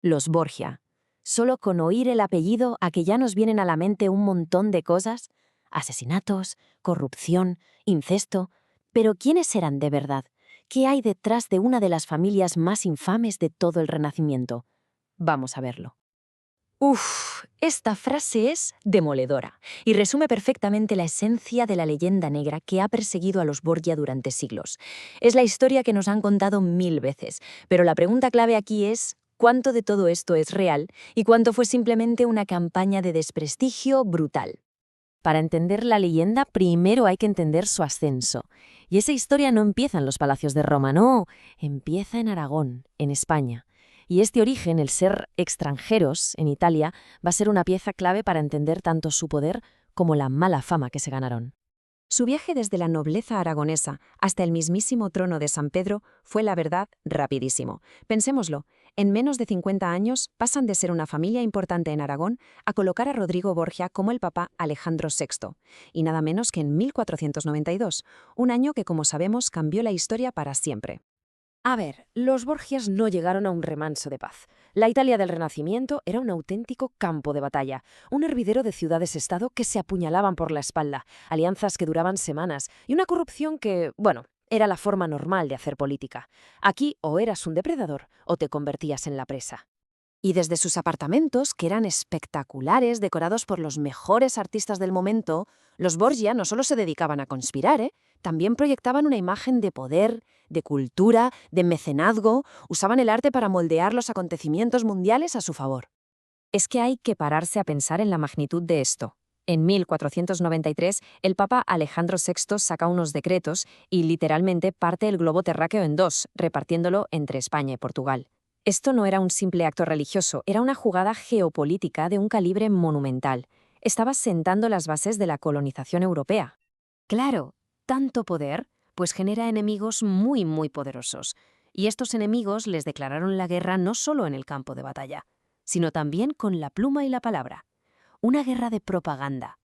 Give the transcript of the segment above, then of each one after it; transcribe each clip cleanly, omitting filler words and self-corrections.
Los Borgia. Solo con oír el apellido a que ya nos vienen a la mente un montón de cosas. Asesinatos, corrupción, incesto. Pero ¿quiénes eran de verdad? ¿Qué hay detrás de una de las familias más infames de todo el Renacimiento? Vamos a verlo. Uf, esta frase es demoledora y resume perfectamente la esencia de la leyenda negra que ha perseguido a los Borgia durante siglos. Es la historia que nos han contado 1000 veces, pero la pregunta clave aquí es ¿cuánto de todo esto es real y cuánto fue simplemente una campaña de desprestigio brutal? Para entender la leyenda, primero hay que entender su ascenso. Y esa historia no empieza en los palacios de Roma, no, empieza en Aragón, en España. Y este origen, el ser extranjeros en Italia, va a ser una pieza clave para entender tanto su poder como la mala fama que se ganaron. Su viaje desde la nobleza aragonesa hasta el mismísimo trono de San Pedro fue, la verdad, rapidísimo. Pensémoslo, en menos de 50 años pasan de ser una familia importante en Aragón a colocar a Rodrigo Borgia como el papa Alejandro VI, y nada menos que en 1492, un año que, como sabemos, cambió la historia para siempre. A ver, los Borgias no llegaron a un remanso de paz. La Italia del Renacimiento era un auténtico campo de batalla, un hervidero de ciudades-estado que se apuñalaban por la espalda, alianzas que duraban semanas y una corrupción que, bueno, era la forma normal de hacer política. Aquí o eras un depredador o te convertías en la presa. Y desde sus apartamentos, que eran espectaculares, decorados por los mejores artistas del momento, los Borgia no solo se dedicaban a conspirar, también proyectaban una imagen de poder, de cultura, de mecenazgo, usaban el arte para moldear los acontecimientos mundiales a su favor. Es que hay que pararse a pensar en la magnitud de esto. En 1493, el Papa Alejandro VI saca unos decretos y literalmente parte el globo terráqueo en dos, repartiéndolo entre España y Portugal. Esto no era un simple acto religioso, era una jugada geopolítica de un calibre monumental. Estaba sentando las bases de la colonización europea. Claro, tanto poder, pues genera enemigos muy poderosos. Y estos enemigos les declararon la guerra no solo en el campo de batalla, sino también con la pluma y la palabra. Una guerra de propaganda.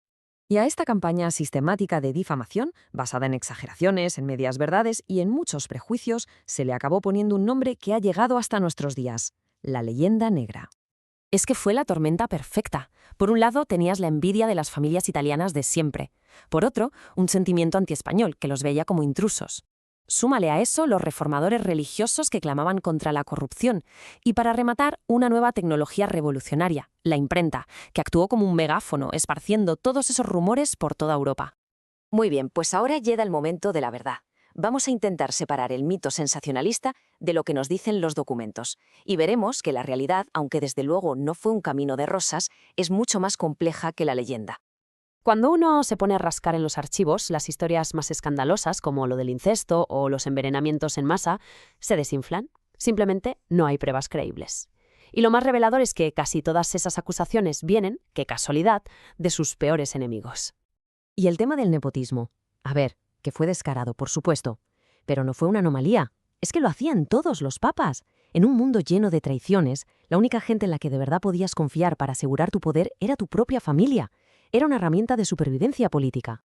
Y a esta campaña sistemática de difamación, basada en exageraciones, en medias verdades y en muchos prejuicios, se le acabó poniendo un nombre que ha llegado hasta nuestros días: la leyenda negra. Es que fue la tormenta perfecta. Por un lado, tenías la envidia de las familias italianas de siempre. Por otro, un sentimiento antiespañol que los veía como intrusos. Súmale a eso los reformadores religiosos que clamaban contra la corrupción. Y para rematar, una nueva tecnología revolucionaria, la imprenta, que actuó como un megáfono, esparciendo todos esos rumores por toda Europa. Muy bien, pues ahora llega el momento de la verdad. Vamos a intentar separar el mito sensacionalista de lo que nos dicen los documentos. Y veremos que la realidad, aunque desde luego no fue un camino de rosas, es mucho más compleja que la leyenda. Cuando uno se pone a rascar en los archivos, las historias más escandalosas, como lo del incesto o los envenenamientos en masa, se desinflan. Simplemente no hay pruebas creíbles. Y lo más revelador es que casi todas esas acusaciones vienen, qué casualidad, de sus peores enemigos. Y el tema del nepotismo. A ver, que fue descarado, por supuesto. Pero no fue una anomalía. Es que lo hacían todos los papas. En un mundo lleno de traiciones, la única gente en la que de verdad podías confiar para asegurar tu poder era tu propia familia. Era una herramienta de supervivencia política.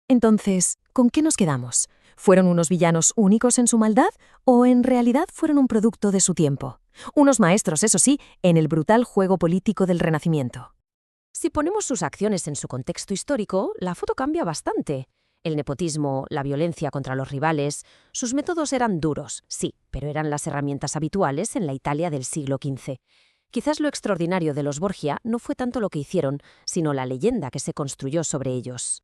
Entonces, ¿con qué nos quedamos? ¿Fueron unos villanos únicos en su maldad o en realidad fueron un producto de su tiempo? Unos maestros, eso sí, en el brutal juego político del Renacimiento. Si ponemos sus acciones en su contexto histórico, la foto cambia bastante. El nepotismo, la violencia contra los rivales, sus métodos eran duros, sí, pero eran las herramientas habituales en la Italia del siglo XV. Quizás lo extraordinario de los Borgia no fue tanto lo que hicieron, sino la leyenda que se construyó sobre ellos.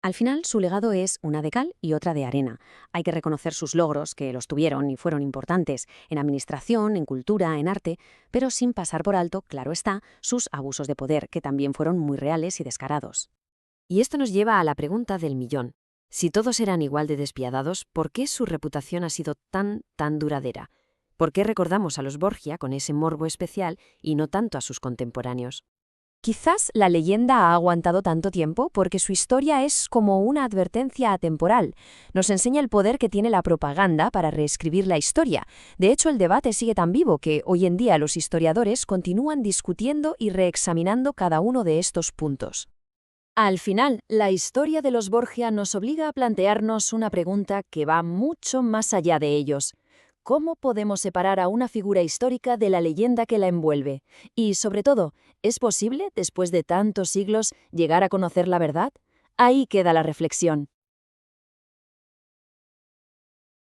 Al final, su legado es una de cal y otra de arena. Hay que reconocer sus logros, que los tuvieron y fueron importantes, en administración, en cultura, en arte, pero sin pasar por alto, claro está, sus abusos de poder, que también fueron muy reales y descarados. Y esto nos lleva a la pregunta del millón. Si todos eran igual de despiadados, ¿por qué su reputación ha sido tan duradera? ¿Por qué recordamos a los Borgia con ese morbo especial y no tanto a sus contemporáneos? Quizás la leyenda ha aguantado tanto tiempo porque su historia es como una advertencia atemporal. Nos enseña el poder que tiene la propaganda para reescribir la historia. De hecho, el debate sigue tan vivo que hoy en día los historiadores continúan discutiendo y reexaminando cada uno de estos puntos. Al final, la historia de los Borgia nos obliga a plantearnos una pregunta que va mucho más allá de ellos. ¿cómo podemos separar a una figura histórica de la leyenda que la envuelve? Y, sobre todo, ¿es posible, después de tantos siglos, llegar a conocer la verdad? Ahí queda la reflexión.